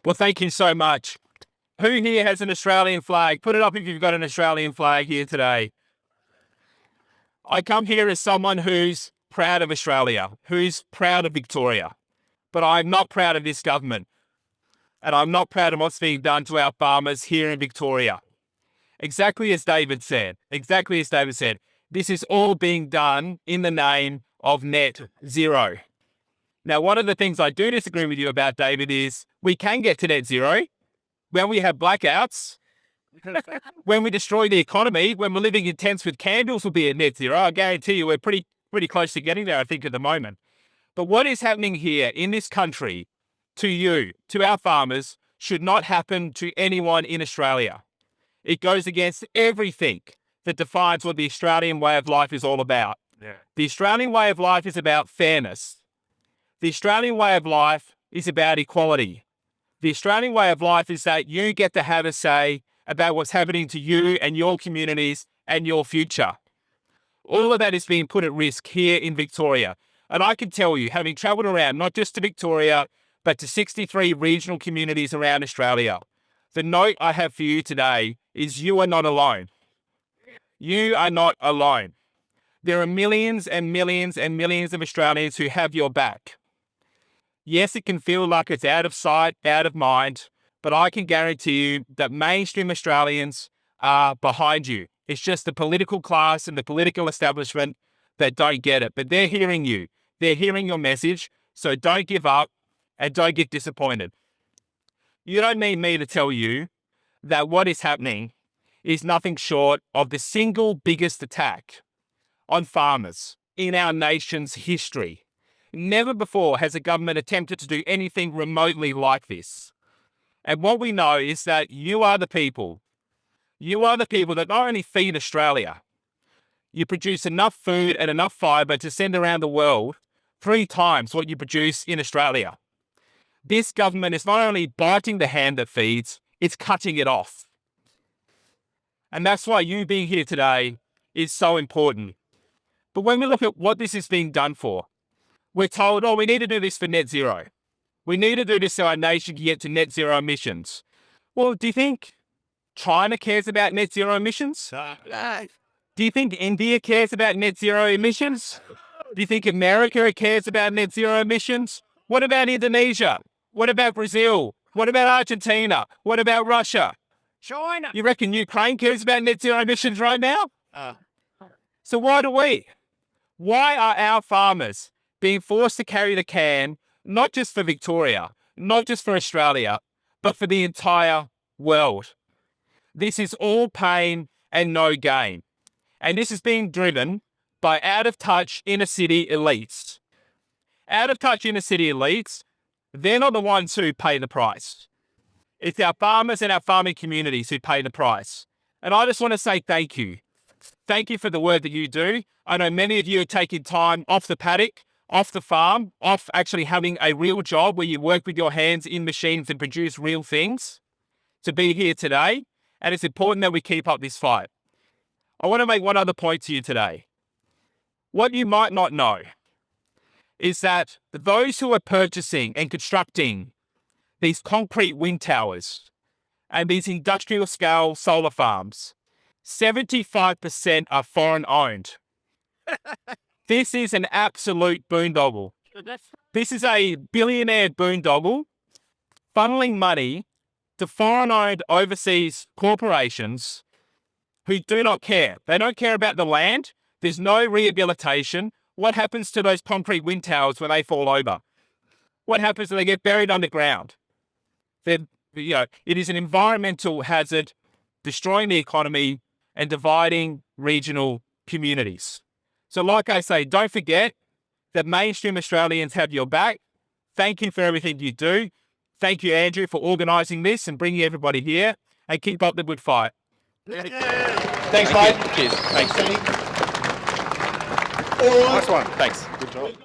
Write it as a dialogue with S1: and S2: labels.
S1: Well, thank you so much. Who here has an Australian flag? Put it up if you've got an Australian flag here today. I come here as someone who's proud of Australia, who's proud of Victoria, but I'm not proud of this government. And I'm not proud of what's being done to our farmers here in Victoria. Exactly as David said, this is all being done in the name of net zero. Now, one of the things I do disagree with you about, David, is we can get to net zero when we have blackouts, when we destroy the economy, when we're living in tents with candles, we'll be at net zero. I guarantee you we're pretty close to getting there, I think, at the moment. But what is happening here in this country to you, to our farmers, should not happen to anyone in Australia. It goes against everything that defines what the Australian way of life is all about. Yeah. The Australian way of life is about fairness. The Australian way of life is about equality. The Australian way of life is that you get to have a say about what's happening to you and your communities and your future. All of that is being put at risk here in Victoria. And I can tell you, having travelled around, not just to Victoria, but to 63 regional communities around Australia, the note I have for you today is you are not alone. You are not alone. There are millions and millions and millions of Australians who have your back. Yes, it can feel like it's out of sight, out of mind, but I can guarantee you that mainstream Australians are behind you. It's just the political class and the political establishment that don't get it, but they're hearing you. They're hearing your message, so don't give up and don't get disappointed. You don't need me to tell you that what is happening is nothing short of the single biggest attack on farmers in our nation's history. Never before has a government attempted to do anything remotely like this. And what we know is that you are the people. You are the people that not only feed Australia, you produce enough food and enough fibre to send around the world 3 times what you produce in Australia. This government is not only biting the hand that feeds, it's cutting it off. And that's why you being here today is so important. But when we look at what this is being done for, we're told, oh, we need to do this for net zero. We need to do this so our nation can get to net zero emissions. Well, do you think China cares about net zero emissions? Do you think India cares about net zero emissions? Do you think America cares about net zero emissions? What about Indonesia? What about Brazil? What about Argentina? What about Russia?
S2: China.
S1: You reckon Ukraine cares about net zero emissions right now? So why do we? Why are our farmers being forced to carry the can, not just for Victoria, not just for Australia, but for the entire world? This is all pain and no gain. And this is being driven by out-of-touch inner-city elites. Out-of-touch inner-city elites, they're not the ones who pay the price. It's our farmers and our farming communities who pay the price. And I just want to say thank you. Thank you for the work that you do. I know many of you are taking time off the paddock, off the farm, off actually having a real job where you work with your hands in machines and produce real things to be here today. And it's important that we keep up this fight. I want to make one other point to you today. What you might not know is that those who are purchasing and constructing these concrete wind towers and these industrial scale solar farms, 75% are foreign owned. This is an absolute boondoggle. This is a billionaire boondoggle funneling money to foreign-owned overseas corporations who do not care. They don't care about the land. There's no rehabilitation. What happens to those concrete wind towers when they fall over? What happens when they get buried underground? It is an environmental hazard, destroying the economy and dividing regional communities. So like I say, don't forget that mainstream Australians have your back. Thank you for everything you do. Thank you, Andrew, for organising this and bringing everybody here. And keep up the good fight.
S3: Thanks, mate.
S1: Cheers. Thanks.
S3: Nice one.
S1: Thanks.
S3: Good job.